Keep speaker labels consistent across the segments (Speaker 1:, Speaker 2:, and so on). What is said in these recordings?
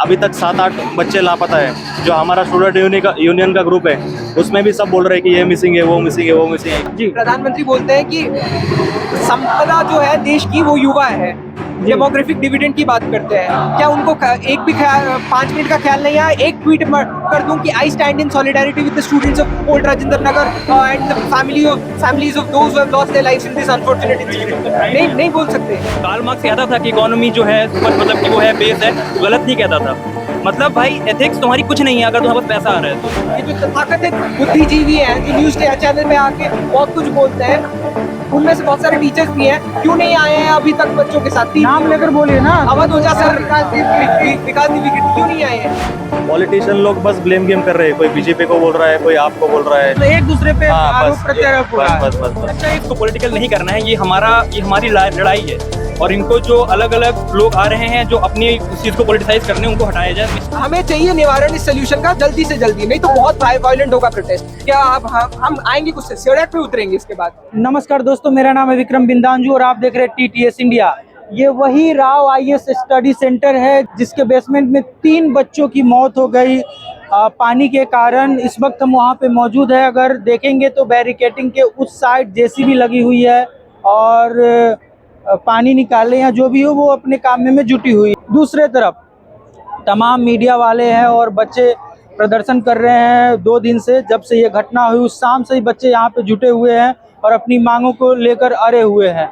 Speaker 1: अभी तक 7-8 बच्चे लापता है। जो हमारा स्टूडेंट यूनियन का ग्रुप है उसमें भी सब बोल रहे हैं कि ये मिसिंग है, वो मिसिंग है, वो मिसिंग है।
Speaker 2: जी, प्रधानमंत्री बोलते हैं कि संपदा जो है देश की वो युवा है। डेमोग्राफिक डिविडेंड की बात करते हैं। क्या उनको एक भी 5 मिनट का ख्याल नहीं आया? एक ट्वीट कर दूं कि I stand in solidarity with the students of old Rajendra Nagar and the families of those who have lost their lives in this unfortunate incident. नहीं बोल सकते।
Speaker 3: कार्ल मार्क्स कहता था कि इकोनॉमी जो है मतलब कि वो है बेस है, गलत नहीं कहता था। मतलब भाई एथिक्स तुम्हारी कुछ नहीं है अगर तुम्हारे पास पैसा आ रहा है तो।
Speaker 2: ये जो तथाकथित बुद्धिजीवी हैं जो न्यूज चैनल पे आके बहुत कुछ बोलते हैं, उनमें से बहुत सारे टीचर्स भी हैं, क्यों नहीं आए हैं अभी तक बच्चों के साथ?
Speaker 4: नाम लेकर बोलिए ना।
Speaker 2: अवध ओझा सर, विकास विकेट क्यों नहीं आए हैं?
Speaker 1: पॉलिटिशियन लोग बस ब्लेम गेम कर रहे हैं। कोई बीजेपी को बोल रहा है, कोई आपको बोल रहा है।
Speaker 4: तो एक दूसरे पे
Speaker 1: हाँ,
Speaker 4: आरोप
Speaker 1: बस
Speaker 4: प्रत्यारोप हो रहा है।
Speaker 1: बस।
Speaker 3: अच्छा, इसको पॉलिटिकल नहीं करना है, ये हमारी लड़ाई है। और इनको जो अलग अलग लोग आ रहे हैं जो अपनी इस चीज को पॉलिटिसाइज करने, उनको हटाया जाए।
Speaker 2: हमें चाहिए निवारण इस सोल्यूशन का जल्दी से जल्दी, नहीं तो बहुत वायलेंट होगा प्रोटेस्ट। क्या आप हम आएंगे कुछ सड़क पे उतरेंगे इसके बाद?
Speaker 4: नमस्कार दोस्तों, मेरा नाम है विक्रम बिंदांजू और आप देख रहे हैं टीटीएस इंडिया। ये वही राव आईएएस स्टडी सेंटर है जिसके बेसमेंट में 3 बच्चों की मौत हो गई पानी के कारण। इस वक्त हम वहाँ पे मौजूद है। अगर देखेंगे तो बैरिकेटिंग के उस साइड जेसीबी लगी हुई है और पानी निकाले या जो भी हो वो अपने काम में जुटी हुई। दूसरे तरफ तमाम मीडिया वाले हैं और बच्चे प्रदर्शन कर रहे हैं 2 दिन से। जब से ये घटना हुई उस शाम से ही बच्चे यहाँ पे जुटे हुए हैं और अपनी मांगों को लेकर अड़े हुए हैं।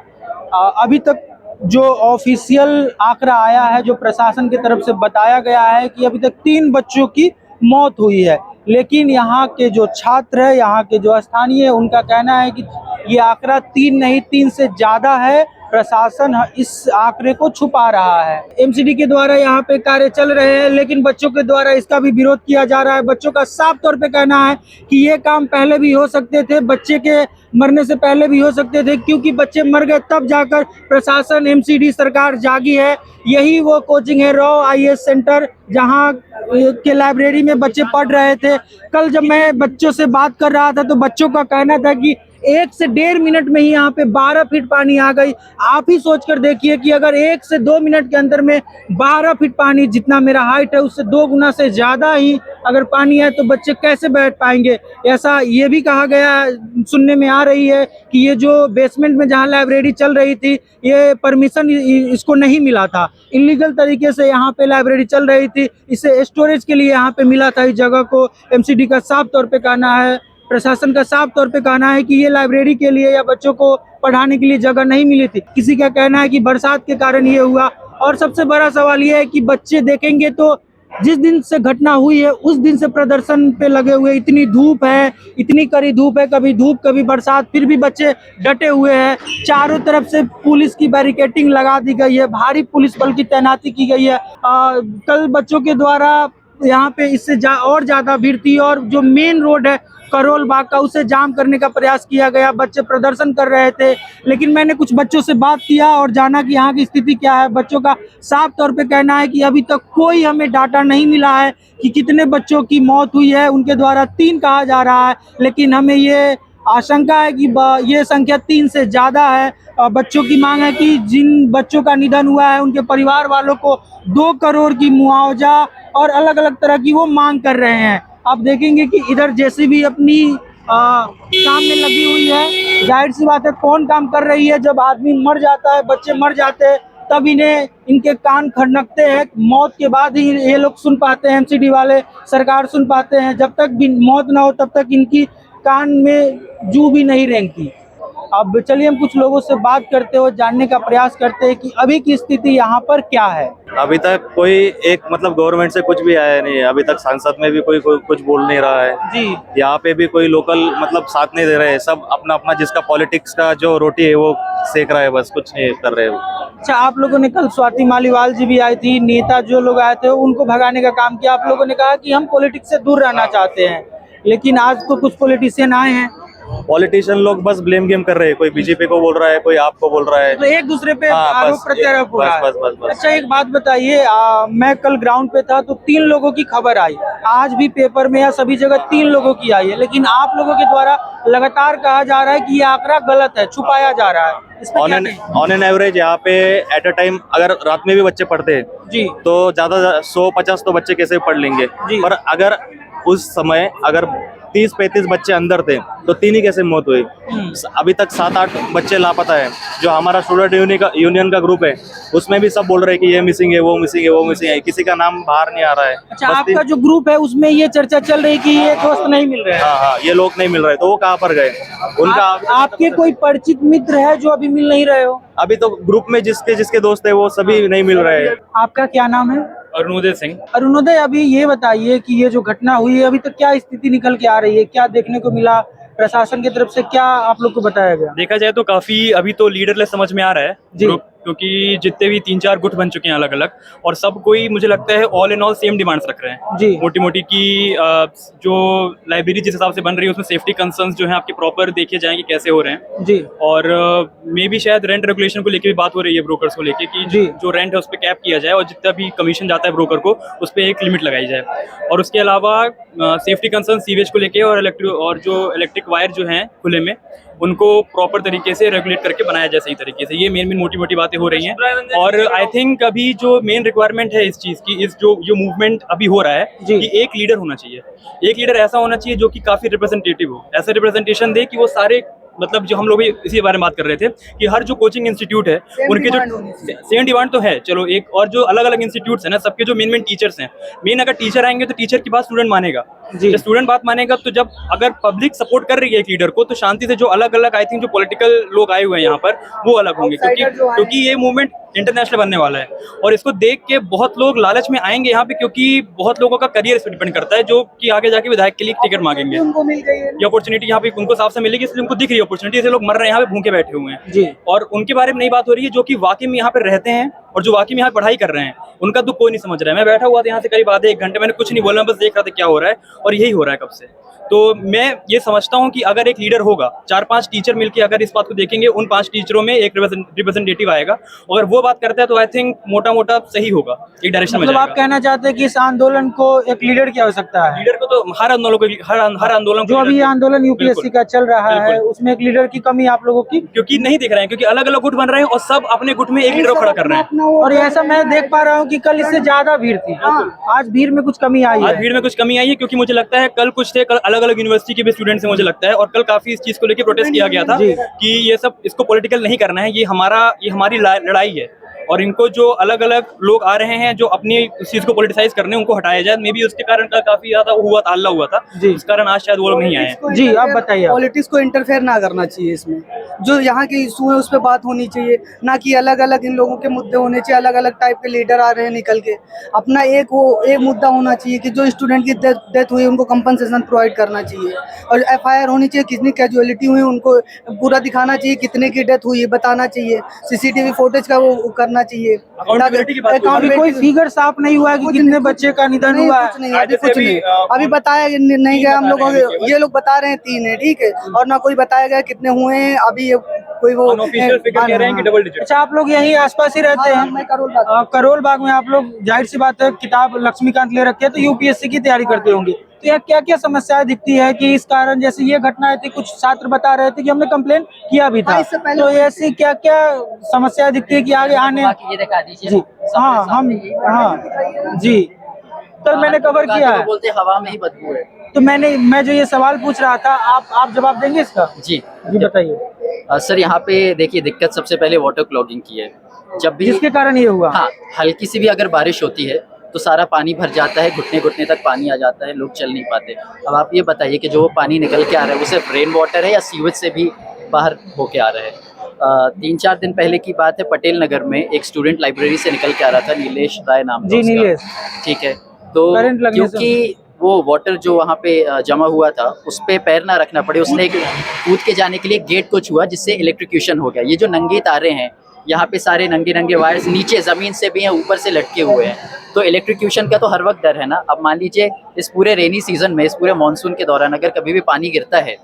Speaker 4: अभी तक जो ऑफिशियल आंकड़ा आया है, जो प्रशासन की तरफ से बताया गया है कि अभी तक 3 बच्चों की मौत हुई है, लेकिन यहाँ के जो छात्र है, यहाँ के जो स्थानीय है, उनका कहना है कि ये आंकड़ा 3 नहीं 3 से ज़्यादा है। प्रशासन इस आंकड़े को छुपा रहा है। एमसीडी के द्वारा यहाँ पे कार्य चल रहे हैं, लेकिन बच्चों के द्वारा इसका भी विरोध किया जा रहा है। बच्चों का साफ तौर पे कहना है कि ये काम पहले भी हो सकते थे, बच्चे के मरने से पहले भी हो सकते थे, क्योंकि बच्चे मर गए तब जाकर प्रशासन, एमसीडी, सरकार जागी है। यही वो कोचिंग है राव आईएएस सेंटर, जहाँ के लाइब्रेरी में बच्चे पढ़ रहे थे। कल जब मैं बच्चों से बात कर रहा था तो बच्चों का कहना था कि 1 से 1.5 मिनट में ही यहाँ पे 12 फीट पानी आ गई। आप ही सोच कर देखिए कि अगर 1 से 2 मिनट के अंदर में 12 फीट पानी, जितना मेरा हाइट है उससे 2 गुना से ज़्यादा ही अगर पानी है तो बच्चे कैसे बैठ पाएंगे। ऐसा ये भी कहा गया, सुनने में आ रही है कि ये जो बेसमेंट में जहाँ लाइब्रेरी चल रही थी, ये परमिशन इसको नहीं मिला था। इलीगल तरीके से यहाँ पे लाइब्रेरी चल रही थी, इसे स्टोरेज के लिए यहाँ पे मिला था इस जगह को। एमसीडी का साफ तौर पे कहना है, प्रशासन का साफ तौर पे कहना है कि ये लाइब्रेरी के लिए या बच्चों को पढ़ाने के लिए जगह नहीं मिली थी। किसी का कहना है कि बरसात के कारण ये हुआ। और सबसे बड़ा सवाल ये है कि बच्चे देखेंगे तो जिस दिन से घटना हुई है उस दिन से प्रदर्शन पे लगे हुए। इतनी धूप है, इतनी कड़ी धूप है, कभी धूप कभी बरसात, फिर भी बच्चे डटे हुए हैं। चारों तरफ से पुलिस की बैरिकेटिंग लगा दी गई है, भारी पुलिस बल की तैनाती की गई है। कल बच्चों के द्वारा यहाँ पे इससे और ज़्यादा भीड़ थी और जो मेन रोड है करोल बाग का, उसे जाम करने का प्रयास किया गया। बच्चे प्रदर्शन कर रहे थे, लेकिन मैंने कुछ बच्चों से बात किया और जाना कि यहाँ की स्थिति क्या है। बच्चों का साफ तौर पे कहना है कि अभी तक कोई हमें डाटा नहीं मिला है कि कितने बच्चों की मौत हुई है। उनके द्वारा 3 कहा जा रहा है, लेकिन हमें ये आशंका है कि ये संख्या 3 से ज़्यादा है। बच्चों की मांग है कि जिन बच्चों का निधन हुआ है उनके परिवार वालों को 2 करोड़ की मुआवजा और अलग अलग तरह की वो मांग कर रहे हैं। आप देखेंगे कि इधर जेसीबी अपनी काम में लगी हुई है। जाहिर सी बात है, कौन काम कर रही है? जब आदमी मर जाता है, बच्चे मर जाते हैं, तब इनके कान खनकते हैं। मौत के बाद ही ये लोग सुन पाते हैं, एमसीडी वाले, सरकार सुन पाते हैं। जब तक भी मौत ना हो तब तक इनकी कान में जू भी नहीं रेंगती। अब चलिए हम कुछ लोगों से बात करते हो, जानने का प्रयास करते हैं कि अभी की स्थिति यहाँ पर क्या है।
Speaker 1: अभी तक कोई एक मतलब गवर्नमेंट से कुछ भी आया नहीं है। अभी तक संसद में भी कोई कुछ बोल नहीं रहा है
Speaker 4: जी।
Speaker 1: यहाँ पे भी कोई लोकल मतलब साथ नहीं दे रहे हैं। सब अपना अपना जिसका पॉलिटिक्स का जो रोटी है वो सेक रहा है, बस कुछ नहीं कर रहे हो।
Speaker 4: अच्छा, आप लोगों ने कल स्वाति मालीवाल जी भी आई थी, नेता जो लोग आए थे उनको भगाने का काम किया। आप लोगों ने कहा कि हम पॉलिटिक्स से दूर रहना चाहते हैं, लेकिन आज तो कुछ पॉलिटिशियन आए हैं
Speaker 1: पॉलिटिशियन लोग बस ब्लेम गेम कर रहे हैं, कोई बीजेपी को बोल रहा है, कोई आपको बोल रहा है।
Speaker 4: तो एक दूसरे पे
Speaker 1: हाँ,
Speaker 4: आरोप
Speaker 1: बस,
Speaker 4: प्रत्यारोप हो रहा है।
Speaker 1: बस, बस, बस।
Speaker 4: अच्छा एक बात बताइए, मैं कल ग्राउंड पे था तो 3 लोगों की खबर आई, आज भी पेपर में या सभी जगह 3 लोगों की आई है, लेकिन आप लोगों के द्वारा लगातार कहा जा रहा है कि ये आंकड़ा गलत है, छुपाया जा रहा है। इस पे क्या कहें?
Speaker 1: ऑन एन एवरेज यहाँ पे एट अ टाइम अगर रात में भी बच्चे पढ़ते हैं
Speaker 4: जी
Speaker 1: तो ज्यादा 100-50 तो बच्चे कैसे पढ़ लेंगे।
Speaker 4: जी।
Speaker 1: पर अगर उस समय अगर 30-35 बच्चे अंदर थे तो 3 ही कैसे मौत हुई। अभी तक 7-8 बच्चे लापता है। जो हमारा स्टूडेंट यूनियन का ग्रुप है उसमें भी सब बोल रहे हैं कि ये मिसिंग है, वो मिसिंग है, वो मिसिंग है, किसी का नाम बाहर नहीं आ रहा है।
Speaker 4: अच्छा
Speaker 1: बस
Speaker 4: आपका जो ग्रुप है उसमें ये चर्चा चल रही कि ये दोस्त नहीं मिल रहे हैं।
Speaker 1: हाँ, ये लोग नहीं मिल रहे, तो वो कहाँ पर गए उनका।
Speaker 4: आपके कोई परिचित मित्र है जो अभी मिल नहीं रहे हो?
Speaker 1: अभी तो ग्रुप में जिसके दोस्त है वो सभी नहीं मिल रहे हैं।
Speaker 4: आपका क्या नाम है?
Speaker 3: अरुणोदय सिंह।
Speaker 4: अरुणोदय, अभी ये बताइए कि ये जो घटना हुई है अभी तक क्या स्थिति निकल के आ रही है, क्या देखने को मिला, प्रशासन की तरफ से क्या आप लोग को बताया गया?
Speaker 3: देखा जाए तो काफी अभी तो लीडरलेस समझ में आ रहा है
Speaker 4: जी।
Speaker 3: ग्रुप, क्योंकि जितने भी 3-4 गुट बन चुके हैं अलग अलग, और सब कोई मुझे लगता है all in all same demands रख रहे हैं।
Speaker 4: जी।
Speaker 3: मोटी मोटी की जो लाइब्रेरी जिस हिसाब से बन रही है उसमें सेफ्टी कंसर्न्स जो हैं आपके प्रॉपर देखे जाएंगे कैसे हो रहे हैं।
Speaker 4: जी।
Speaker 3: और मे भी शायद रेंट रेगुलेशन को लेके भी बात हो रही है ब्रोकर्स को लेके कि
Speaker 4: जी।
Speaker 3: जो रेंट है उस पर कैप किया जाए और जितना भी कमीशन जाता है ब्रोकर को उस पर एक लिमिट लगाई जाए। और उसके अलावा सेफ्टी कंसर्न सीवेज को लेके और जो इलेक्ट्रिक वायर जो हैं खुले में उनको प्रॉपर तरीके से रेगुलेट करके बनाया जाए सही तरीके से। ये मेन मोटी बातें हो रही हैं। और आई थिंक अभी जो मेन रिक्वायरमेंट है इस चीज़ की, इस जो मूवमेंट अभी हो रहा है कि एक लीडर होना चाहिए। एक लीडर ऐसा होना चाहिए जो कि काफ़ी रिप्रेजेंटेटिव हो, ऐसा रिप्रेजेंटेशन दे कि वो सारे, मतलब जो हम लोग भी इसी बारे में बात कर रहे थे कि हर जो कोचिंग इंस्टीट्यूट है उनके जो सेम डिमांड तो है चलो एक, और जो अलग अलग इंस्टीट्यूट्स हैं ना सबके जो मेन टीचर्स हैं, मेन अगर टीचर आएंगे तो टीचर की बात स्टूडेंट मानेगा। जब स्टूडेंट बात मानेगा तो जब अगर पब्लिक सपोर्ट कर रही है एक लीडर को तो शांति से जो अलग अलग आई थिंक जो पॉलिटिकल लोग आए हुए हैं यहाँ पर वो अलग होंगे, क्योंकि ये मूवमेंट इंटरनेशनल बनने वाला है। और इसको देख के बहुत लोग लालच में आएंगे यहाँ पे, क्योंकि बहुत लोगों का करियर इस पर डिपेंड करता है, जो कि आगे जाके विधायक के लिए टिकट मांगेंगे।
Speaker 2: उनको मिल गई है
Speaker 3: ये अपॉर्चुनिटी यहाँ पे उनको साफ से मिलेगी, इसलिए उनको दिख रही है अपॉर्चुनिटी, ऐसे लोग मर रहे हैं यहाँ पे भूखे बैठे हुए हैं
Speaker 4: जी।
Speaker 3: और उनके बारे में नई बात हो रही है जो कि वाकई में यहाँ पे रहते हैं और जो वाकई में यहाँ पढ़ाई कर रहे हैं, उनका दुख कोई नहीं समझ रहा है। मैं बैठा हुआ था यहाँ से करीब आधे 1 घंटे, मैंने कुछ नहीं बोला, बस देख रहा था क्या हो रहा है और यही हो रहा है कब से। तो मैं ये समझता हूँ कि अगर एक लीडर होगा, 4-5 टीचर मिलकर अगर इस बात को देखेंगे, उन 5 टीचरों में एक रिप्रेजेंटेटिव आएगा, अगर वो बात करता है तो आई थिंक मोटा सही होगा, एक डायरेक्शन में
Speaker 4: मतलब
Speaker 3: जाएगा।
Speaker 4: आप कहना चाहते हैं कि इस आंदोलन को एक लीडर की आवश्यकता है?
Speaker 3: लीडर को तो हर आंदोलन
Speaker 4: जो अभी आंदोलन यूपीएससी का चल रहा है उसमें एक लीडर की कमी आप लोगों की?
Speaker 3: क्योंकि नहीं दिख रहे हैं, क्योंकि अलग अलग गुट बन रहे हैं और सब अपने गुट में एक लीडर को खड़ा कर रहे हैं।
Speaker 4: और ऐसा मैं देख पा रहा हूँ कि कल इससे ज्यादा भीड़ थी, आज भीड़ में कुछ कमी आई
Speaker 3: आज
Speaker 4: है।
Speaker 3: भीड़ में कुछ कमी आई है क्योंकि मुझे लगता है कल कुछ थे, कल अलग अलग यूनिवर्सिटी के भी स्टूडेंट्स हैं मुझे लगता है, और कल काफी इस चीज को लेकर प्रोटेस्ट किया गया था कि ये सब, इसको पॉलिटिकल नहीं करना है, ये हमारी लड़ाई है और इनको जो अलग अलग लोग आ रहे हैं जो अपनी इस चीज को पॉलिटिसाइज करने उनको हटाया जाए। मे बी उसके कारण का काफी ज्यादा हुआ था, हल्ला हुआ था, इस कारण आज शायद वो लोग नहीं आए हैं।
Speaker 4: जी आप बताइए।
Speaker 5: पॉलिटिक्स को इंटरफेयर ना करना चाहिए इसमें, जो यहाँ के इशू है उस पर बात होनी चाहिए, ना कि अलग अलग इन लोगों के मुद्दे होने चाहिए। अलग अलग टाइप के लीडर आ रहे हैं निकल के, अपना एक मुद्दा होना चाहिए कि जो स्टूडेंट की डेथ हुई उनको कंपनसेशन प्रोवाइड करना चाहिए और FIR होनी चाहिए, कितनी कैजुअलिटी हुई उनको पूरा दिखाना चाहिए, कितने की डेथ हुई बताना चाहिए, CCTV फुटेज का वो करना चाहिए।
Speaker 4: अभी कोई फिगर साफ नहीं हुआ है कि कितने बच्चे का निधन हुआ है?
Speaker 5: कुछ नहीं, अभी बताया नहीं गया। हम लोग ये लोग बता रहे हैं 3 है, ठीक है, और ना कोई बताया गया कितने हुए हैं अभी, कोई वो
Speaker 3: अनऑफिशियल फिगर कह रहे हैं कि डबल डिजिट।
Speaker 4: अच्छा आप लोग यहीं आसपास ही रहते हैं?
Speaker 5: मैं
Speaker 4: करोल बाग में आप लोग, जाहिर सी बात है, किताब लक्ष्मीकांत ले रखे हैं तो यूपीएससी की तैयारी करते होंगे, तो यहाँ क्या क्या समस्याएं दिखती है कि इस कारण, जैसे ये घटनाएं थी, कुछ छात्र बता रहे थे कि हमने कंप्लेन किया भी था, तो ऐसी क्या क्या समस्याएं दिखती है कि आगे आने? जी हाँ, हाँ जी, कल मैंने कवर किया है।
Speaker 6: बोलते हवा में ही बदबू है।
Speaker 4: तो मैं जो ये सवाल पूछ रहा था, आप जवाब देंगे इसका?
Speaker 6: जी
Speaker 4: बताइए।
Speaker 6: सर यहाँ पे देखिए दिक्कत सबसे पहले वाटर क्लॉगिंग की है। जब भी
Speaker 4: जिसके कारण ये हुआ?
Speaker 6: हाँ, हल्की सी भी अगर बारिश होती है तो सारा पानी भर जाता है, घुटने घुटने तक पानी आ जाता है, लोग चल नहीं पाते। अब आप ये बताइए कि जो पानी निकल के आ रहा है वो सिर्फ रेन वाटर है या सीवेज से भी बाहर होके आ रहा है? 3-4 दिन पहले की बात है, पटेल नगर में एक स्टूडेंट लाइब्रेरी से निकल के आ रहा था, नीलेश राय नाम था उसका।
Speaker 4: नीलेश,
Speaker 6: ठीक है, तो क्योंकि वो वाटर जो वहाँ पे जमा हुआ था उस पे पैर ना रखना पड़े, उसने कूद के जाने के लिए गेट को छुआ जिससे इलेक्ट्रिक्यूशन हो गया। ये जो नंगे तारे हैं यहाँ पे सारे नंगे नंगे वायर्स नीचे ज़मीन से भी हैं, ऊपर से लटके हुए हैं। तो इलेक्ट्रिक्यूशन का तो हर वक्त डर है ना। अब मान लीजिए इस पूरे रेनी सीजन में, इस पूरे मानसून के दौरान अगर कभी भी पानी गिरता है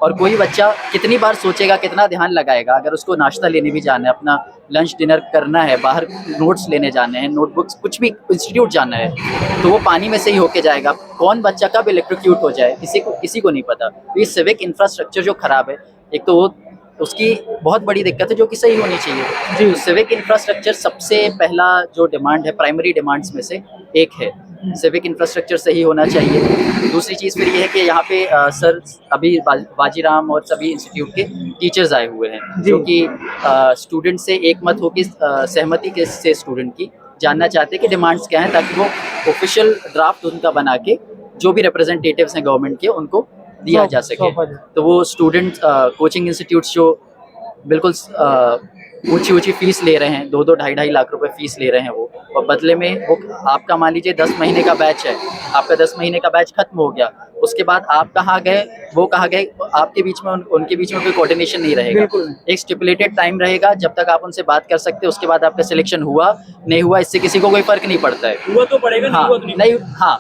Speaker 6: और कोई बच्चा कितनी बार सोचेगा, कितना ध्यान लगाएगा, अगर उसको नाश्ता लेने भी जाना है, अपना लंच डिनर करना है, बाहर नोट्स लेने जाने हैं, नोटबुक्स, कुछ भी इंस्टीट्यूट जाना है, तो वो पानी में से ही होके जाएगा। कौन बच्चा कब इलेक्ट्रिक्यूट हो जाए किसी को नहीं पता। तो ये सिविक इंफ्रास्ट्रक्चर जो खराब है, एक तो वो उसकी बहुत बड़ी दिक्कत है जो कि सही होनी चाहिए जी। तो सिविक इंफ्रास्ट्रक्चर सबसे पहला जो डिमांड है, प्राइमरी डिमांड्स में से एक है। सिविक इंफ्रास्ट्रक्चर सही होना चाहिए। दूसरी चीज़ फिर ये है कि यहाँ पे सर अभी बाजीराम और सभी इंस्टीट्यूट के टीचर्स आए हुए हैं जो कि स्टूडेंट से एक मत हो की सहमति के से स्टूडेंट की जानना चाहते हैं कि डिमांड्स क्या हैं, ताकि वो ऑफिशियल ड्राफ्ट उनका बना के जो भी रिप्रेजेंटेटिव्स हैं गवर्नमेंट के उनको दिया जा सके। तो वो स्टूडेंट कोचिंग इंस्टीट्यूट्स जो बिल्कुल ऊंची फीस ले रहे हैं, 2-2 ढाई लाख रुपए फीस ले रहे हैं वो, और बदले में वो आपका मान लीजिए 10 महीने का बैच है, आपका 10 महीने का बैच खत्म हो गया, उसके बाद आप कहाँ गए, वो कहाँ गए, आपके बीच में उनके बीच में कोई कोऑर्डिनेशन नहीं रहेगा। एक स्टिपुलेटेड टाइम रहेगा जब तक आप उनसे बात कर सकते हैं, उसके बाद आपका सिलेक्शन हुआ नहीं हुआ इससे किसी को कोई फर्क नहीं पड़ता है।
Speaker 3: हुआ तो पड़ेगा,
Speaker 6: हाँ, नहीं, हाँ,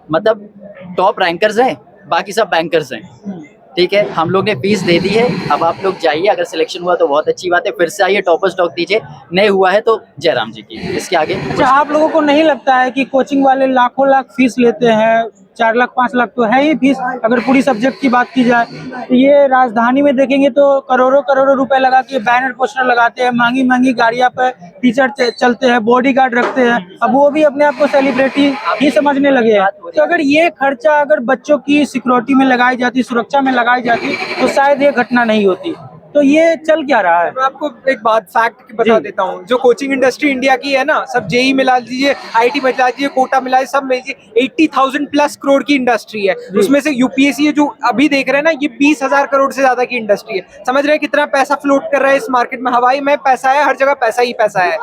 Speaker 6: मतलब टॉप रैंकर्स हैं, बाकी सब बैंकर्स हैं। ठीक है, हम लोग ने फीस दे दी है, अब आप लोग जाइए, अगर सिलेक्शन हुआ तो बहुत अच्छी बात है, फिर से आइए, टॉपर्स टॉक दीजिए, नहीं हुआ है तो जयराम जी की। इसके आगे
Speaker 4: अच्छा, आप लोगों को नहीं लगता है कि कोचिंग वाले लाखों लाख फीस लेते हैं? 4 लाख 5 लाख तो है ही फीस, अगर पूरी सब्जेक्ट की बात की जाए तो ये राजधानी में देखेंगे तो करोड़ों रुपए लगा के बैनर पोस्टर लगाते हैं, महंगी महंगी गाड़ियां पर टीचर चलते हैं, बॉडीगार्ड रखते हैं, अब वो भी अपने आप को सेलिब्रिटी ही समझने लगे हैं। तो अगर ये खर्चा अगर बच्चों की सिक्योरिटी में लगाई जाती, सुरक्षा में लगाई जाती, तो शायद ये घटना नहीं होती। तो ये चल क्या रहा है?
Speaker 2: मैं आपको एक बात फैक्ट बता देता हूँ, जो कोचिंग इंडस्ट्री इंडिया की है ना, सब जेई मिला लीजिए, आईटी मिला लीजिए, कोटा मिला लीजिए, सब मिला लीजिए, 80,000 प्लस करोड़ की इंडस्ट्री है। उसमें से यूपीएससी जो अभी देख रहे हैं ना, ये 20,000 करोड़ से ज्यादा की इंडस्ट्री है। समझ रहे हैं कितना पैसा फ्लोट कर रहा है इस मार्केट में? हवाई में पैसा है, हर जगह पैसा ही पैसा है,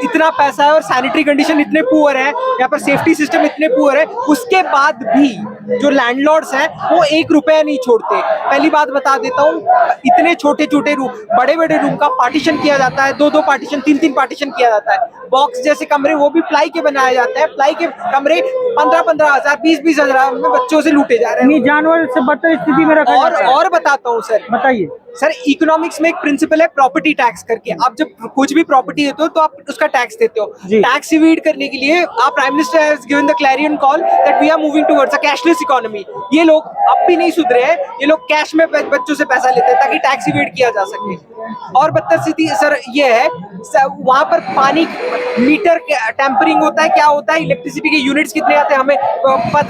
Speaker 2: इतना पैसा है, और सैनिटरी कंडीशन इतने पुअर है, यहाँ पर सेफ्टी सिस्टम इतने पुअर है, उसके बाद भी जो लैंडलॉर्ड्स हैं वो 1 रुपया नहीं छोड़ते। पहली बात बता देता हूँ, इतने छोटे रूम, बड़े रूम का पार्टीशन किया जाता है, 2-2 पार्टीशन, 3-3 पार्टीशन किया जाता है। बॉक्स जैसे कमरे वो भी प्लाई के बनाए जाते हैं, प्लाई के कमरे 15-15 हजार, 20-20 हजार में बच्चों से लूटे जा रहे हैं।
Speaker 4: जानवर से बदतर स्थिति में रखा जाता है।
Speaker 2: और बताता हूँ सर,
Speaker 4: बताइए
Speaker 2: सर, इकोनॉमिक्स में एक प्रिंसिपल है प्रॉपर्टी टैक्स करके। आप जब कुछ भी प्रॉपर्टी देते हो तो आप उसका टैक्स देते हो। टैक्स इवेड करने के लिए आप prime minister has given the clarion call that we are moving towards a cashless economy. ये लोग अब भी नहीं सुधरे हैं, ये लोग कैश में बच्चों से पैसा लेते हैं ताकि टैक्स इवेड किया जा सके। और बदतर स्थिति सर ये है, वहां पर पानी मीटर टेम्परिंग होता है, क्या होता है, इलेक्ट्रिसिटी के यूनिट्स कितने आते हैं हमें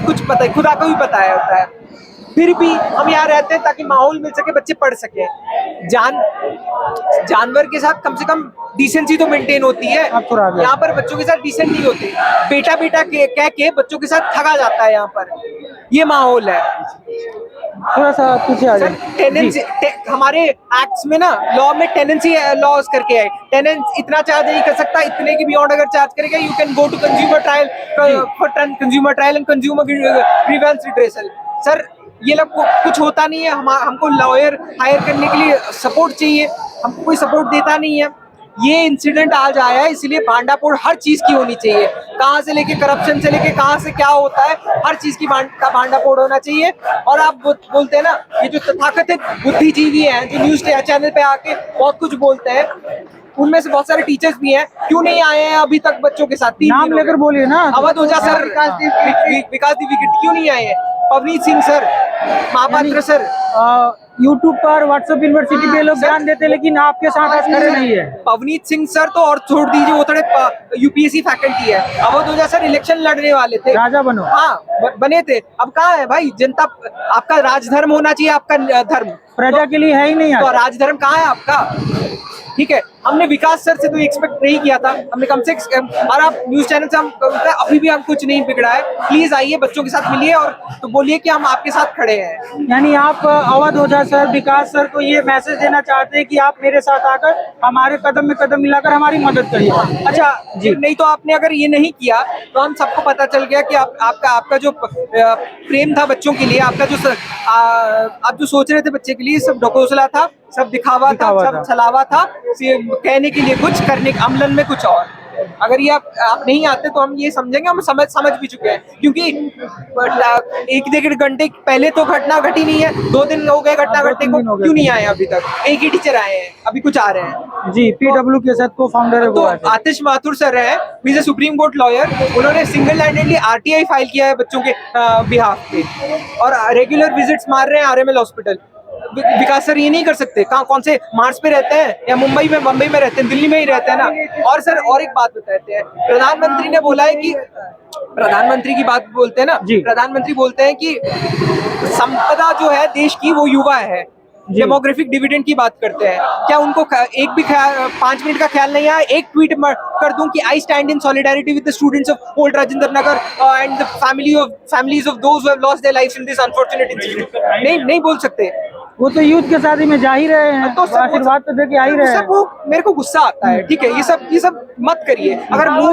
Speaker 2: कुछ पता है, खुदा को भी पता है होता है। फिर भी हम यहाँ रहते हैं ताकि माहौल मिल सके, बच्चे पढ़ सके। जानवर के साथ कम से कम डिसेंसी तो मेंटेन होती है, यहाँ पर बच्चों के साथ डिसेंट नहीं होते। बेटा कह के बच्चों के साथ ठगा जाता है, यहाँ पर ये माहौल है।
Speaker 4: थोड़ा सा पीछे आ जाए।
Speaker 2: टेनेंसी हमारे एक्ट्स में ना, लॉ में टेनेंसी लॉज करके है, टेनेंट इतना चार्ज नहीं कर सकता, इतने की बियॉन्ड अगर चार्ज करेगा you can go to consumer trial for consumer trial and consumer grievance redressal. Sir ये लोग कुछ होता नहीं है, हमको लॉयर हायर करने के लिए सपोर्ट चाहिए, हमको कोई सपोर्ट देता नहीं है। ये इंसिडेंट आज आया है, इसलिए भांडाफोड़ हर चीज की होनी चाहिए, कहाँ से लेके करप्शन से लेके कहाँ से क्या होता है, हर चीज की भांडाफोड़ होना चाहिए। और आप बोलते हैं ना, ये जो तथाकथित बुद्धिजीवी हैं जो न्यूज चैनल पे आके बहुत कुछ बोलते हैं, उनमें से बहुत सारे टीचर्स भी हैं, क्यों नहीं आए हैं अभी तक बच्चों के साथ?
Speaker 4: नाम लेकर बोलिए ना।
Speaker 2: अवध ओझा सर, विकास दिव्य क्यों नहीं आए हैं? Pavneet Singh sir, Mahapatra sir,
Speaker 4: YouTube पर, व्हाट्सएप यूनिवर्सिटी पे लोग ध्यान देते, लेकिन आपके साथ आज खड़े नहीं है।
Speaker 2: पवनीत सिंह सर तो और छोड़ दीजिए, वो थोड़े यूपीएससी फैकल्टी है। अवध ओझा सर इलेक्शन लड़ने वाले थे,
Speaker 4: राजा बनो,
Speaker 2: हाँ बने थे। अब कहाँ है भाई जनता? आपका राजधर्म होना चाहिए, आपका धर्म
Speaker 4: प्रजा के लिए है ही नहीं।
Speaker 2: तो राजधर्म कहाँ है आपका? ठीक है, हमने विकास सर से तो एक्सपेक्ट नहीं किया था, हमने कम से कम, और आप न्यूज चैनल से हम अभी भी हम कुछ नहीं बिगड़ा है, प्लीज आइए, बच्चों के साथ मिलिए और तो बोलिए कि हम आपके साथ खड़े हैं।
Speaker 4: यानी आप अवध ओझा सर, विकास सर को ये मैसेज देना चाहते हैं कि आप मेरे साथ आकर हमारे कदम में कदम मिलाकर हमारी मदद करिए।
Speaker 2: अच्छा जी, नहीं तो आपने अगर ये नहीं किया तो हम सबको पता चल गया कि आपका जो प्रेम था बच्चों के लिए, आपका जो आप जो सोच रहे थे बच्चे के लिए, सब ढकोसला था, सब दिखावा था, सब छलावा था, कहने के लिए कुछ, करने अमलन में कुछ और। अगर ये आप नहीं आते तो हम ये समझेंगे, हम समझ भी चुके हैं, क्योंकि 1-1.5 घंटे पहले तो घटना घटी नहीं है, 2 दिन हो गए घटना घटने को, क्यों नहीं आए अभी तक? एक ही टीचर आए हैं, अभी कुछ आ रहे हैं
Speaker 4: जी। पीडब्ल्यू के साथ को फाउंडर है
Speaker 2: तो आतिश माथुर सर है, is a supreme court lawyer, उन्होंने सिंगल हैंडेडली आरटीआई फाइल किया है बच्चों के बिहाफ पे, और रेगुलर विजिट्स मार रहे हैं आरएमएल हॉस्पिटल। विकास सर ये नहीं कर सकते? कौन से मार्स पे रहते हैं, या मुंबई में रहते हैं, दिल्ली में ही रहते हैं ना। और सर और एक बात बताते हैं, प्रधानमंत्री ने बोला है कि, प्रधानमंत्री की बात बोलते हैं ना, प्रधानमंत्री बोलते हैं कि संपदा जो है देश की वो युवा है, डेमोग्राफिक डिविडेंड की बात करते हैं। क्या उनको एक भी 5 मिनट का ख्याल नहीं आया? एक ट्वीट कर दूं कि I stand in solidarity with the students of old Rajendra Nagar and the families of those who have lost their lives in this unfortunate incident. नहीं बोल सकते।
Speaker 4: वो तो यूथ के शादी में जा ही रहे हैं, तो आशीर्वाद तो देके आ ही रहे हैं।
Speaker 2: वो मेरे को गुस्सा आता है, ठीक है, ये सब मत करिए। अगर मुंह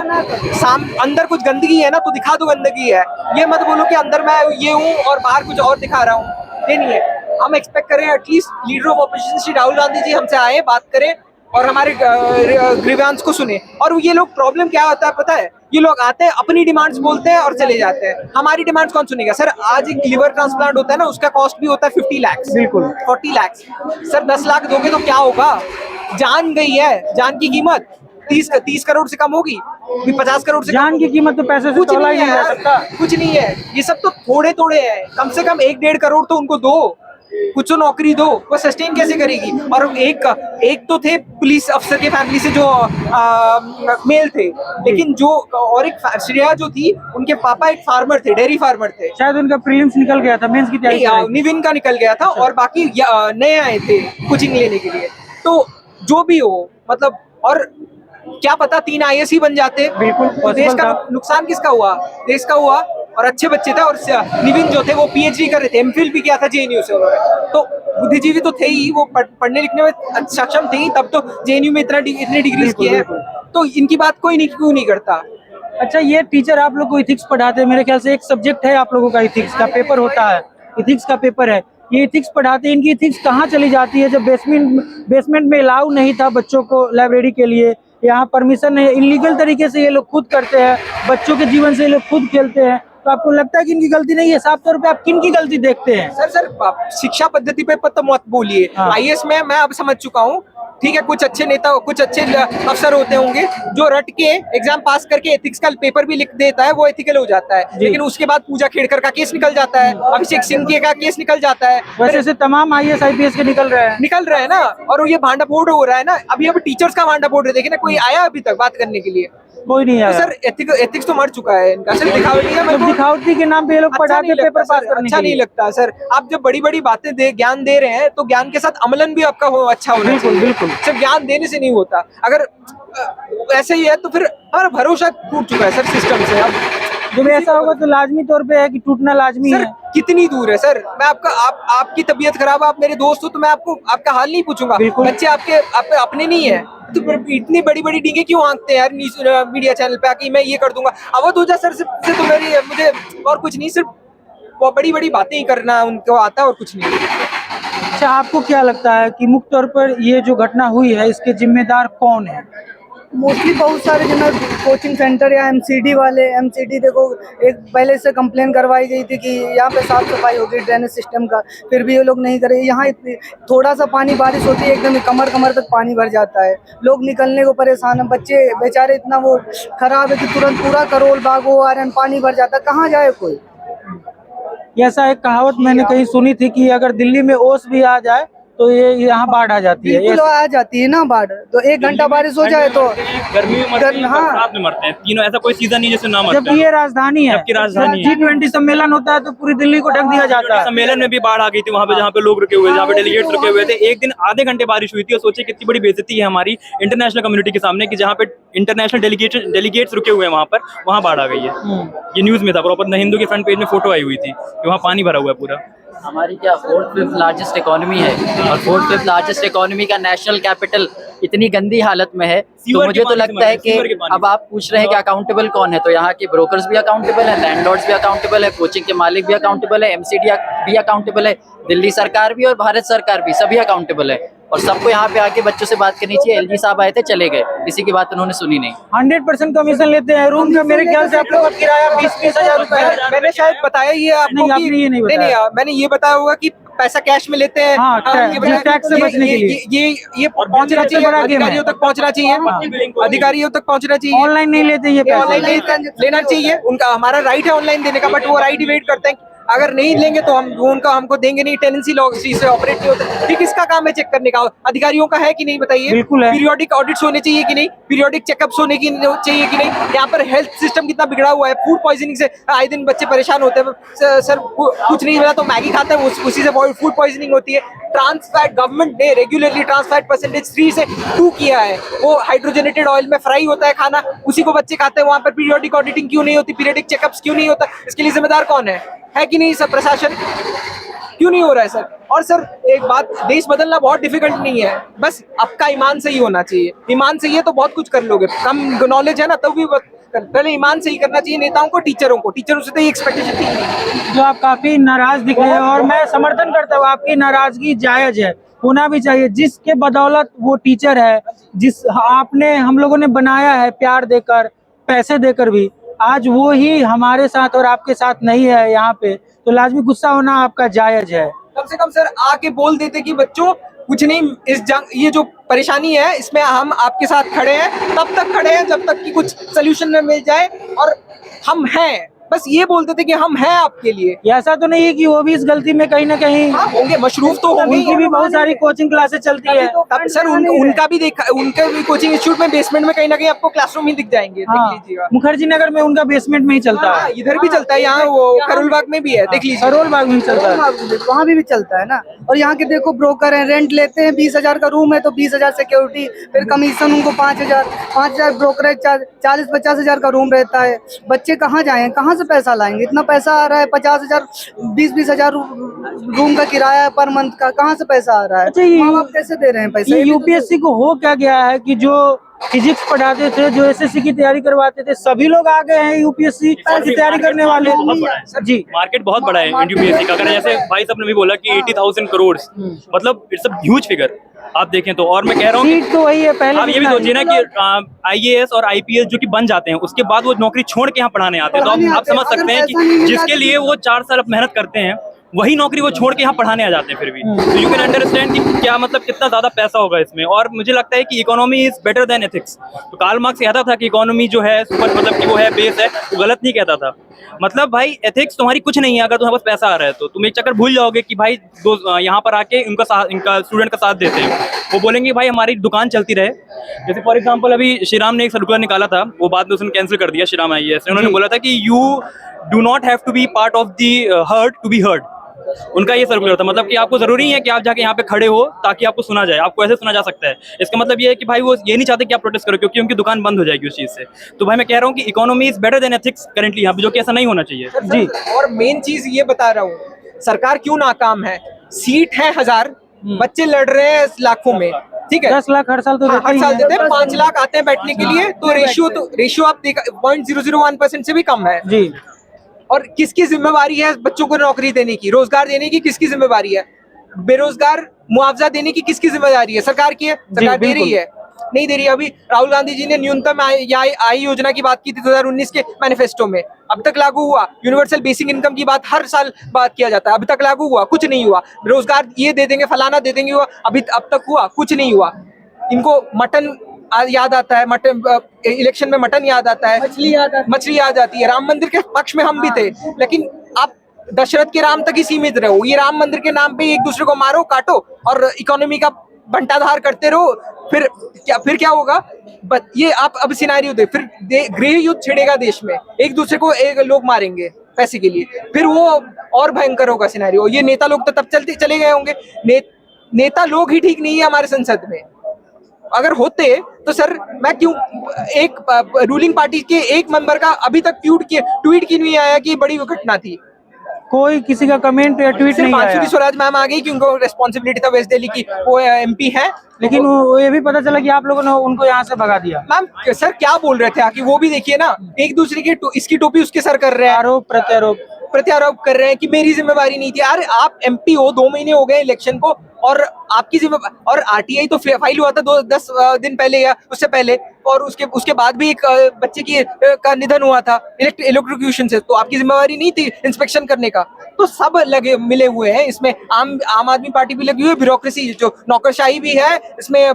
Speaker 2: अंदर कुछ गंदगी है ना तो दिखा दो गंदगी है, ये मत बोलो कि अंदर मैं ये हूँ और बाहर कुछ और दिखा रहा हूँ। ये नहीं है। हम एक्सपेक्ट करें at least leader of opposition Shri Rahul Gandhi ji हमसे आए, बात करें और हमारे ग्रीवांस को सुने। और ये लोग प्रॉब्लम क्या होता है पता है? ये लोग आते हैं, अपनी डिमांड्स बोलते हैं और चले जाते हैं। हमारी डिमांड्स कौन सुनेगा? सर आज एक लिवर ट्रांसप्लांट होता है ना, उसका कॉस्ट भी होता है 50 लाख, बिल्कुल 40 लाख। सर 10 लाख दोगे तो क्या होगा? जान गई है, जान की कीमत 30 करोड़ से कम होगी, 50 करोड़ से
Speaker 4: जान की कीमत तो पैसे से तौला ही नहीं जा सकता।
Speaker 2: कुछ नहीं है, ये सब तो थोड़े हैं। कम से कम 1-1.5 करोड़ तो उनको दो, कुछ तो नौकरी दो। वो सस्टेन कैसे करेगी? और एक तो थे पुलिस अफसर के फैमिली से जो मेल थे, लेकिन जो और एक श्रेया जो थी, उनके पापा एक फार्मर थे, डेयरी फार्मर थे।
Speaker 4: शायद उनका प्रीलिम्स निकल गया था, मेंस की तैयारी
Speaker 2: निविन का निकल गया था, और बाकी नए आए थे कोचिंग लेने के लिए। तो जो भी हो, मतलब, और क्या पता 3 IAS ही बन जाते। बिल्कुल। देश का नुकसान किसका हुआ? देश का हुआ। और अच्छे बच्चे थे, और निविन जो थे वो PhD कर रहे थे, MPhil भी किया था JNU से उन्होंने। तो बुद्धिजीवी तो थे ही, वो पढ़ने लिखने में सक्षम थे ही, तब तो JNU में इतने डिग्रीज किए हैं। तो इनकी बात कोई क्यों नहीं करता?
Speaker 4: अच्छा, ये टीचर आप लोग को इथिक्स पढ़ाते हैं, मेरे ख्याल से एक सब्जेक्ट है आप लोगों का, इथिक्स का पेपर होता है, इथिक्स का पेपर है। ये इथिक्स पढ़ाते हैं, इनकी इथिक्स कहाँ चली जाती है? जब बेसमेंट में अलाउ नहीं था बच्चों को लाइब्रेरी के लिए, यहाँ परमिशन नहीं, इलीगल तरीके से ये लोग खुद करते हैं, बच्चों के जीवन से ये लोग खुद खेलते हैं। तो आपको लगता है कि इनकी गलती नहीं है? साफ तौर पे आप किन की गलती देखते हैं?
Speaker 2: सर शिक्षा पद्धति पे तो मत बोलिए। IAS में मैं अब समझ चुका हूँ, ठीक है, कुछ अच्छे नेता, कुछ अच्छे अफसर होते होंगे जो रट के एग्जाम पास करके एथिक्स का पेपर भी लिख देता है, वो एथिकल हो जाता है, लेकिन उसके बाद पूजा खेड़कर का केस निकल जाता है, अभिषेक सिंह का केस निकल जाता है।
Speaker 4: वैसे से तमाम IAS IPS के निकल रहे हैं
Speaker 2: ना, और ये भांडा फोड़ हो रहा है ना। अभी टीचर्स का भांडा फोड़ रहे, देखिए ना, कोई आया अभी तक बात करने के लिए?
Speaker 4: कोई नहीं आया।
Speaker 2: तो सर एथिक्स तो मर चुका है इनका। सर
Speaker 4: दिखावटी के नाम पे ये लोग पढ़ा के पेपर पास करने
Speaker 2: अच्छा नहीं लगता सर। आप जब बड़ी बातें ज्ञान दे रहे हैं तो ज्ञान के साथ अमलन भी आपका अच्छा होना चाहिए। बिल्कुल। सिर्फ ज्ञान देने से नहीं होता। अगर ऐसे ही है तो फिर हमारा भरोसा टूट चुका है सर सिस्टम से। अब
Speaker 4: जब ऐसा होगा तो लाजमी तौर पे है कि टूटना लाजमी है।
Speaker 2: कितनी दूर है सर? मैं आपकी तबीयत खराब है, आप मेरे दोस्त हो, तो मैं आपका हाल नहीं पूछूंगा। बच्चे आपके अपने नहीं है, तो इतनी बड़ी डींगे क्यों हाँकते हैं यार मीडिया चैनल पे आके? मैं ये कर दूंगा, अवध हो जा सर से तो मुझे और कुछ नहीं, सिर्फ वो बड़ी बातें ही करना उनको आता है और कुछ नहीं।
Speaker 4: अच्छा, आपको क्या लगता है कि मुख्य तौर पर ये जो घटना हुई है इसके जिम्मेदार कौन है?
Speaker 5: मोस्टली बहुत सारे जो है कोचिंग सेंटर या MCD वाले। MCD देखो, एक पहले से कंप्लेन करवाई गई थी कि यहाँ पे साफ सफाई होगी ड्रेनेज सिस्टम का, फिर भी ये लोग नहीं करे। यहाँ थोड़ा सा पानी बारिश होती है, एकदम कमर तक पानी भर जाता है, लोग निकलने को परेशान है। बच्चे बेचारे इतना वो खराब है कि तुरंत पूरा करोल बाग हो आ रहे हैं, पानी भर जाता है, कहाँ जाए कोई?
Speaker 4: ऐसा एक कहावत मैंने कहीं सुनी थी कि अगर दिल्ली में ओस भी आ जाए तो ये यहाँ बाढ़ आ जाती है।
Speaker 5: बिल्कुल आ जाती है ना बाढ़, तो 1 घंटा बारिश हो जाए तो
Speaker 3: गर्मी में मरते हैं, बरसात में मरते हैं, तीनों। ऐसा कोई सीजन नहीं जैसे ना मरते हैं।
Speaker 4: जबकि ये राजधानी है, G20 सम्मेलन होता है तो पूरी दिल्ली को ढक दिया जाता है।
Speaker 3: सम्मेलन में भी बाढ़ आ गई थी वहाँ पे, जहाँ पे लोग रुके हुए, जहाँ पे डेलीगेट्स रुके हुए थे। एक दिन आधे घंटे बारिश हुई थी, और सोचिए कितनी बड़ी बेइज्जती है हमारी इंटरनेशनल कम्युनिटी के सामने कि जहाँ पे इंटरनेशनल डेलीगेट्स रुके हुए हैं वहाँ बाढ़ आ गई है। ये न्यूज में था, प्रॉपर हिंदू के फ्रंट पेज में फोटो आई हुई थी कि वहाँ पानी भरा हुआ है पूरा।
Speaker 6: हमारी क्या 4th-5th लार्जेस्ट इकोनॉमी है, और 4th-5th लार्जेस्ट इकोनॉमी का नेशनल कैपिटल इतनी गंदी हालत में है। तो मुझे तो लगता है कि अब आप पूछ रहे हैं कि अकाउंटेबल कौन है, तो यहाँ के ब्रोकर्स भी अकाउंटेबल है, लैंडलॉर्ड्स भी अकाउंटेबल है, कोचिंग के मालिक भी अकाउंटेबल है, MCD भी अकाउंटेबल है, दिल्ली सरकार भी और भारत सरकार भी, सभी अकाउंटेबल है। और सबको यहाँ पे आके बच्चों से बात करनी चाहिए। एलजी साहब आए थे, चले गए, किसी की बात उन्होंने सुनी नहीं।
Speaker 4: 100% कमीशन लेते हैं रूम का। मेरे ख्याल से आप लोग का किराया 20-20 हजार रुपए है।
Speaker 2: मैंने शायद बताया ये आपको
Speaker 4: नहीं, आपने ये नहीं बताया।
Speaker 2: मैंने ये बताया होगा कि पैसा कैश में लेते हैं।
Speaker 4: हाँ, टैक्स से बचने के लिए।
Speaker 2: ये पहुंचना चाहिए, अधिकारियों तक पहुंचना चाहिए, अधिकारियों तक पहुंचना चाहिए।
Speaker 4: ऑनलाइन नहीं लेते ये पैसा।
Speaker 2: ऑनलाइन लेना चाहिए, उनका हमारा राइट है ऑनलाइन देने का, बट वो राइट इवेट करते हैं। अगर नहीं लेंगे तो हम उनका हमको देंगे नहीं। टेनेंसी लॉ से ऑपरेट नहीं होता। ठीक, किसका काम है चेक करने का? अधिकारियों का है कि नहीं बताइए?
Speaker 4: बिल्कुल है।
Speaker 2: पीरियोडिक ऑडिट्स होने चाहिए कि नहीं? पीरियोडिक चेकअप्स होने की चाहिए कि नहीं? यहाँ पर हेल्थ सिस्टम कितना बिगड़ा हुआ है। फूड पॉइजनिंग से आए दिन बच्चे परेशान होते हैं। सर कुछ नहीं मिला तो मैगी खाते हैं, उसी से फूड पॉइजनिंग होती है। ट्रांस फैट गवर्नमेंट ने रेगुलरली ट्रांस फैट परसेंटेज 3 से 2 किया है। वो हाइड्रोजनेटेड ऑयल में फ्राई होता है खाना, उसी को बच्चे खाते हैं। वहाँ पर पीरियोडिक ऑडिटिंग क्यों नहीं होती? पीरियोडिक चेकअप्स क्यों नहीं होता? इसके लिए जिम्मेदार कौन है कि नहीं? सब प्रशासन क्यों नहीं हो रहा है सर? और सर एक बात, देश बदलना बहुत डिफिकल्ट नहीं है, बस आपका ईमान सही होना चाहिए। ईमान सही है तो बहुत कुछ कर लोगे। कम नॉलेज है ना तब भी पहले ईमान सही करना चाहिए नेताओं को, टीचरों से तो ये एक्सपेक्टेशन थी नहीं।
Speaker 4: जो आप काफी नाराज दिख रहे हैं और मैं समर्थन करता हूँ, आपकी नाराजगी जायज है, होना भी चाहिए। जिसके बदौलत वो टीचर है, जिस आपने हम लोगों ने बनाया है प्यार देकर, पैसे देकर भी, आज वो ही हमारे साथ और आपके साथ नहीं है यहाँ पे, तो लाजमी गुस्सा होना आपका जायज है।
Speaker 2: कम से कम सर आके बोल देते कि बच्चों कुछ नहीं, इस जंग ये जो परेशानी है इसमें हम आपके साथ खड़े हैं, तब तक खड़े हैं जब तक कि कुछ सोल्यूशन न मिल जाए, और हम हैं, बस ये बोलते थे कि हम हैं आपके लिए।
Speaker 4: ऐसा तो नहीं है कि वो भी इस गलती में कहीं ना कहीं
Speaker 2: होंगे, मशरूफ तो होंगे।
Speaker 4: उनकी भी बहुत सारी कोचिंग क्लासेस चलती है।
Speaker 2: तब सर उनका भी देखा, उनके भी कोचिंग इंस्टीट्यूट में बेसमेंट में कहीं ना कहीं आपको क्लासरूम ही दिख जाएंगे।
Speaker 4: हाँ,
Speaker 2: देख लीजिएगा,
Speaker 4: मुखर्जी नगर में उनका बेसमेंट में ही चलता है।
Speaker 2: इधर भी चलता है, यहाँ वो करोल बाग में भी है, देख लीजिए।
Speaker 4: करोल बाग में चलता है,
Speaker 5: वहाँ भी चलता है ना। और यहाँ के देखो ब्रोकर हैं, रेंट लेते हैं, 20,000 का रूम है तो 20,000 सिक्योरिटी, फिर कमीशन उनको 5,000 ब्रोकरेज, 40-50 हजार का रूम रहता है। बच्चे कहाँ जाए, कहाँ से पैसा लाएंगे? इतना पैसा आ रहा है, 50,000 20-20 हजार रूम का किराया पर मंथ का, कहाँ से पैसा आ रहा है?
Speaker 4: अच्छा, ये
Speaker 5: माँ बाप कैसे दे रहे हैं पैसा?
Speaker 4: ये यूपीएससी को हो क्या गया है कि जो फिजिक्स पढ़ाते थे, जो एसएससी की तैयारी करवाते थे, सभी लोग आ गए हैं यूपीएससी की तैयारी करने वाले। जी,
Speaker 3: मार्केट बहुत बड़ा है यूपीएससी का। अगर जैसे भाई साहब ने भी बोला कि 80,000 करोड़, मतलब इट्स अ ह्यूज फिगर आप देखें तो। और मैं कह रहा हूँ
Speaker 4: सीट तो वही है पहले।
Speaker 3: आप ये भी सोचिए ना कि आईएएस और आईपीएस जो कि बन जाते हैं, उसके बाद वो नौकरी छोड़ के यहाँ पढ़ाने आते हैं। तो आप समझ सकते हैं कि जिसके लिए वो 4 साल मेहनत करते हैं, वही नौकरी वो छोड़ के यहाँ पढ़ाने आ जाते हैं फिर भी। तो यू कैन अंडरस्टैंड कि क्या मतलब कितना ज्यादा पैसा होगा इसमें। और मुझे लगता है कि economy is better than ethics. तो कार्ल मार्क्स कहता था कि इकोनॉमी जो है सुपर, मतलब कि वो है बेस है, वो गलत नहीं कहता था। मतलब भाई एथिक्स तुम्हारी कुछ नहीं है अगर तुम्हारे पास पैसा आ रहा है तो। तुम एक चक्कर भूल जाओगे कि भाई यहाँ पर आके इनका स्टूडेंट का साथ देते हैं। वो बोलेंगे भाई हमारी दुकान चलती रहे। जैसे फॉर एग्जाम्पल अभी श्रीराम ने एक सर्कुलर निकाला था, वो बाद में उसने कैंसिल कर दिया, श्रीराम आईएएस ने। उन्होंने बोला था कि you do not have to be part of the herd to be heard. उनका ये सर्कुलर था, मतलब कि आपको जरूरी है कि आप जाके यहाँ पे खड़े हो ताकि आपको सुना जाए। आपको ऐसे सुना जा सकता है। इसका मतलब ये है कि भाई वो ये नहीं चाहते कि आप प्रोटेस्ट करो, क्योंकि उनकी दुकान बंद हो जाएगी उस चीज से। तो भाई मैं कह रहा हूँ कि economy is better than ethics currently यहाँ पे, जो कि ऐसा नहीं होना चाहिए।
Speaker 2: जी, और मेन चीज ये बता रहा हूँ, सरकार क्यों नाकाम है? सीट है 1000, बच्चे लड़ रहे हैं लाखों में, ठीक है?
Speaker 4: 10 लाख हर साल तो
Speaker 2: हर साल देते हैं, 5 लाख आते हैं बैठने के लिए। तो रेशियो आप देखा 0.001% से भी कम है
Speaker 4: जी।
Speaker 2: और किसकी जिम्मेवारी है बच्चों को नौकरी देने की, रोजगार देने की? किसकी जिम्मेवारी है? बेरोजगार मुआवजा देने की किसकी जिम्मेदारी है? सरकार की है। सरकार दे रही है? नहीं दे रही। अभी राहुल गांधी जी ने न्यूनतम आय योजना की बात की थी 2019 के मैनिफेस्टो में, अब तक लागू हुआ? यूनिवर्सल बेसिक इनकम की बात हर साल बात किया जाता है, अभी तक लागू हुआ? कुछ नहीं हुआ। रोजगार ये दे देंगे, फलाना दे देंगे, हुआ अभी अब तक हुआ? कुछ नहीं हुआ। इनको मटन याद आता है, मटन इलेक्शन में मटन याद आता है, मछली याद आती है। राम मंदिर के पक्ष में हम भी थे, लेकिन आप दशरथ के राम तक ही सीमित रहो। ये राम मंदिर के नाम पे एक दूसरे को मारो, काटो और इकोनॉमी का बंटाधार करते रहो, फिर क्या होगा? ये आप अब सिनेरियो दे, फिर गृह युद्ध छिड़ेगा देश में, एक दूसरे को लोग मारेंगे पैसे के लिए, फिर वो और भयंकर होगा सिनेरियो। ये नेता लोग तो तब चले गए होंगे। नेता लोग ही ठीक नहीं है हमारे संसद में। अगर होते तो सर मैं क्यों एक रूलिंग पार्टी के एक मेंबर का अभी तक ट्वीट क्यों नहीं आया कि बड़ी घटना थी?
Speaker 4: कोई किसी का कमेंट या ट्वीट नहीं आया।
Speaker 2: मानसूरी स्वराज मैम आ गई कि उनको रेस्पॉन्सिबिलिटी था वेस्ट दिल्ली की, वो एमपी है,
Speaker 4: लेकिन वो ये भी पता चला कि आप लोगों ने उनको यहाँ से भगा दिया।
Speaker 2: मैम सर क्या बोल रहे थे आके, वो भी देखिए ना, एक दूसरे की इसकी टोपी उसके सर कर रहे हैं।
Speaker 4: आरोप प्रत्यारोप
Speaker 2: प्रत्यारोप कर रहे हैं कि मेरी जिम्मेवारी नहीं थी। यार आप एमपी हो, 2 महीने हो गए इलेक्शन को, और आपकी जिम्मेवारी, और आरटीआई तो फाइल हुआ था 10 दिन पहले या उससे पहले, और उसके बाद भी एक बच्चे का निधन हुआ था इलेक्ट्रोक्यूशन से, तो आपकी जिम्मेवारी नहीं थी इंस्पेक्शन करने का। तो सब लगे मिले हुए हैं इसमें, आम आदमी पार्टी भी लगी हुई है, ब्यूरोक्रेसी जो नौकरशाही भी है इसमें,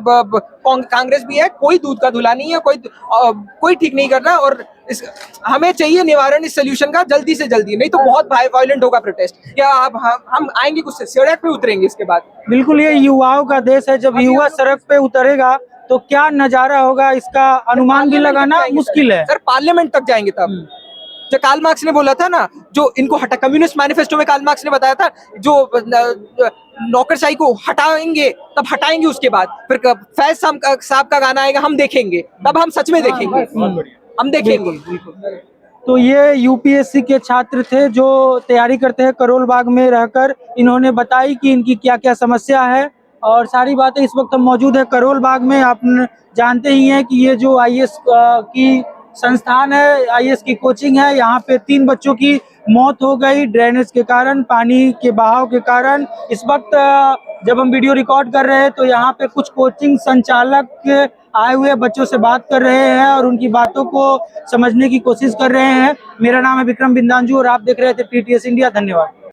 Speaker 2: कांग्रेस भी है, कोई दूध का धुला नहीं है, कोई ठीक नहीं कर रहा। और हमें चाहिए निवारण इस सोल्यूशन का जल्दी से जल्दी, नहीं तो बहुत वायलेंट होगा प्रोटेस्ट, या आप हम आएंगे कुछ सड़क पे उतरेंगे इसके बाद।
Speaker 4: बिल्कुल, ये युवाओं का देश है। जब युवा सड़क पे उतरेगा तो क्या नजारा होगा इसका अनुमान भी लगाना मुश्किल है।
Speaker 2: सर पार्लियामेंट तक जाएंगे तब। जो कार्ल मार्क्स ने बोला था ना, जो इनको हटा, कम्युनिस्ट मैनिफेस्टो में कार्ल मार्क्स ने बताया था, जो नौकरशाही को हटाएंगे तब हटाएंगे, उसके बाद फिर फैज साहब का गाना आएगा, हम देखेंगे, तब हम सच में देखेंगे, हम देखेंगे।
Speaker 4: तो ये यूपीएससी के छात्र थे जो तैयारी करते हैं करोल बाग में रहकर। इन्होंने बताई कि इनकी क्या क्या समस्या है और सारी बातें। इस वक्त हम मौजूद है करोल बाग में। आप जानते ही हैं कि ये जो आईएएस की संस्थान है, आईएएस की कोचिंग है, यहाँ पे 3 बच्चों की मौत हो गई ड्रेनेज के कारण, पानी के बहाव के कारण। इस वक्त जब हम वीडियो रिकॉर्ड कर रहे हैं तो यहाँ पे कुछ कोचिंग संचालक आए हुए बच्चों से बात कर रहे हैं और उनकी बातों को समझने की कोशिश कर रहे हैं। मेरा नाम है विक्रम बिंदांजू और आप देख रहे थे टीटीएस इंडिया। धन्यवाद।